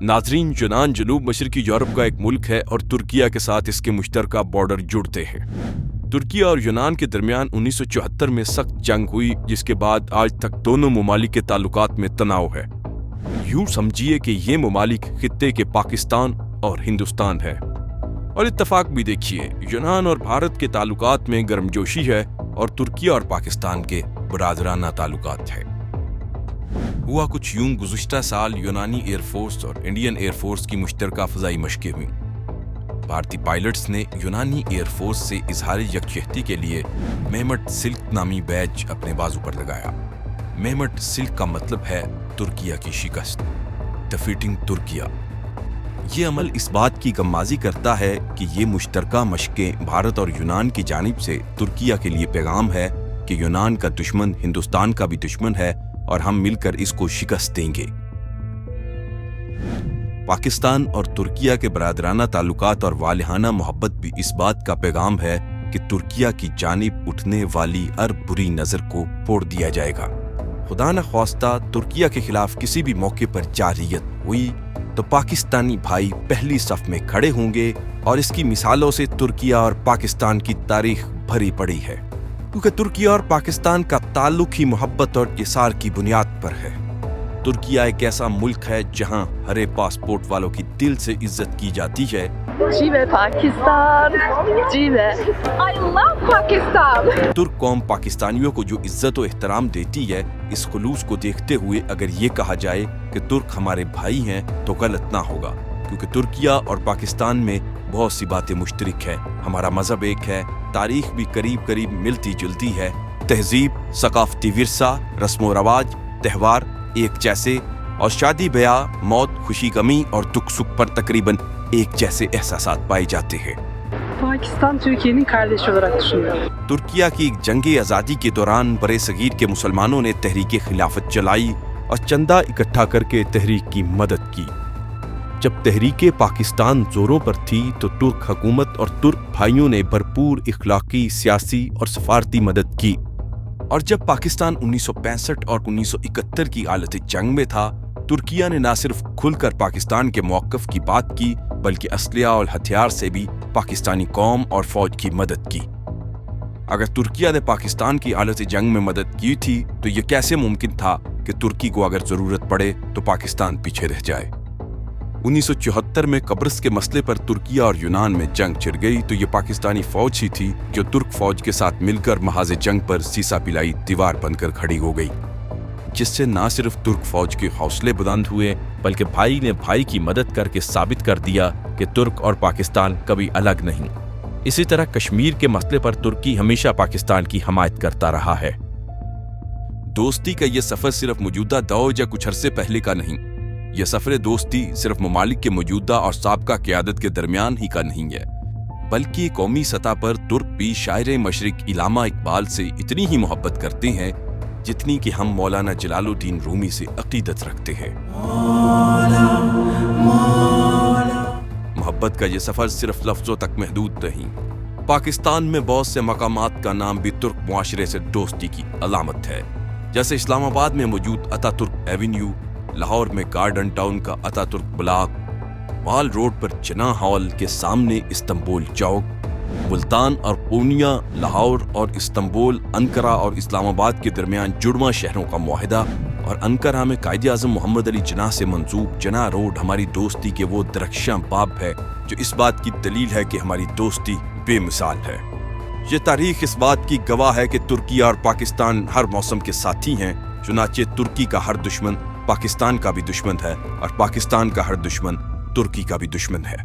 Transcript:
नाजरीन, यूनान जनूब मशरकी यूरोप का एक मुल्क है और तुर्किया के साथ इसके मुश्तरका बॉर्डर जुड़ते हैं। तुर्किया और यूनान के दरमियान 1974 में सख्त जंग हुई, जिसके बाद आज तक दोनों ममालिक के ताल्लुकात में तनाव है। यूं समझिए कि ये ममालिक खित्ते के पाकिस्तान और हिंदुस्तान है। और इत्तफाक भी देखिए, यूनान और भारत के ताल्लुकात में गर्मजोशी है और तुर्किया और पाकिस्तान के बरादराना ताल्लुकात है। हुआ कुछ यूं, गुज़िश्ता साल यूनानी एयरफोर्स और इंडियन एयरफोर्स की मुश्तरका फ़ज़ाई मशक़ें हुई। भारतीय पायलट्स ने यूनानी एयरफोर्स से इजहार यकजहती के लिए मेहमट सिल्क नामी बैज अपने बाजू पर लगाया। मेहमट सिल्क का मतलब है तुर्किया की शिकस्त, डिफीटिंग तुर्किया। ये अमल इस बात की गम्माज़ी करता है कि ये मुश्तरका मशक़ें भारत और यूनान की जानिब से तुर्किया के लिए पैगाम है कि यूनान का दुश्मन हिंदुस्तान का भी दुश्मन है और हम मिलकर इसको शिकस्त देंगे। पाकिस्तान और तुर्किया के बरादराना ताल्लुकात और वालिहाना मोहब्बत भी इस बात का पैगाम है कि तुर्किया की जानिब उठने वाली हर बुरी नज़र को फोड़ दिया जाएगा। खुदा न ख्वास्ता तुर्किया के खिलाफ किसी भी मौके पर जारियत हुई तो पाकिस्तानी भाई पहली सफ में खड़े होंगे और इसकी मिसालों से तुर्किया और पाकिस्तान की तारीख भरी पड़ी है, क्योंकि तुर्किया और पाकिस्तान का ताल्लुक ही मोहब्बत और इसार की बुनियाद पर है। तुर्किया एक ऐसा मुल्क है जहां हरे पासपोर्ट वालों की दिल से इज्जत की जाती है। जीवे पाकिस्तान, जीवे, I love पाकिस्तान। तुर्क कौम पाकिस्तानियों को जो इज्जत और एहतराम देती है, इस खुलूस को देखते हुए अगर ये कहा जाए कि तुर्क हमारे भाई हैं तो गलत ना होगा, क्योंकि तुर्किया और पाकिस्तान में बहुत सी बातें मुश्तरक है। हमारा मजहब एक है, तारीख भी करीब करीब मिलती जुलती है, तहजीब, सकाफती विरसा, रस्म व रवाज, त्यौहार एक जैसे और शादी ब्याह, मौत, खुशी गमी और दुख सुख पर तकरीबन एक जैसे एहसासात पाए जाते हैं। Pakistan Türkiye'nin kardeşi olarak düşünüyorum। Türkiye की जंगे आज़ादी के दौरान बड़े सगीर के मुसलमानों ने तहरीक खिलाफत चलाई और चंदा इकट्ठा करके तहरीक की मदद की। जब तहरीक पाकिस्तान जोरों पर थी तो तुर्क हुकूमत और तुर्क भाइयों ने भरपूर इखलाकी, सियासी और सफारती मदद की। और जब पाकिस्तान 1965 और 1971 की हालत जंग में था, तुर्किया ने न सिर्फ खुलकर पाकिस्तान के मौक़िफ़ की बात की, बल्कि असलिया और हथियार से भी पाकिस्तानी कौम और फौज की मदद की। अगर तुर्किया ने पाकिस्तान की हालत जंग में मदद की थी तो यह कैसे मुमकिन था कि तुर्की को अगर जरूरत पड़े तो पाकिस्तान पीछे रह जाए। 1974 में कब्रस के मसले पर तुर्किया और यूनान में जंग छिड़ गई तो ये पाकिस्तानी फौज ही थी जो तुर्क फौज के साथ मिलकर महाज़े जंग पर सीसा पिलाई दीवार बनकर खड़ी हो गई, जिससे न सिर्फ तुर्क फौज के हौसले बुलंद हुए बल्कि भाई ने भाई की मदद करके साबित कर दिया कि तुर्क और पाकिस्तान कभी अलग नहीं। इसी तरह कश्मीर के मसले पर तुर्की हमेशा पाकिस्तान की हमायत करता रहा है। दोस्ती का यह सफर सिर्फ मौजूदा दौर या कुछ अरसे पहले का नहीं। यह सफर दोस्ती सिर्फ ममालिक के मौजूदा और साबका क़यादत के दरमियान ही का नहीं है, बल्कि कौमी सतह पर तुर्क भी शायर मशरिक इल्लामा इकबाल से इतनी ही मोहब्बत करते हैं जितनी कि हम मौलाना जलालुद्दीन रूमी से अकीदत रखते हैं। मोहब्बत का यह सफर सिर्फ लफ्जों तक महदूद नहीं। पाकिस्तान में बहुत से मकामात का नाम भी तुर्क मुआशरे से दोस्ती की अलामत है, जैसे इस्लामाबाद में मौजूद अतातुर्क एवेन्यू, लाहौर में गार्डन टाउन का अतातुर्क ब्लॉक, वाल रोड पर जिना हॉल के सामने इस्तांबुल चौक, मुल्तान और पूर्णिया, लाहौर और इस्तांबुल, अंकारा और इस्लामाबाद के दरमियान जुड़वा शहरों का मुआहिदा, और अंकारा में कायदे आज़म मोहम्मद अली जिन्ना से मंसूब जिन्ना रोड हमारी दोस्ती के वो दरख्शां बाब है जो इस बात की दलील है कि हमारी दोस्ती बेमिसाल है। ये तारीख इस बात की गवाह है कि तुर्किया और पाकिस्तान हर मौसम के साथी हैं, चुनाचे तुर्की का हर दुश्मन पाकिस्तान का भी दुश्मन है और पाकिस्तान का हर दुश्मन तुर्की का भी दुश्मन है।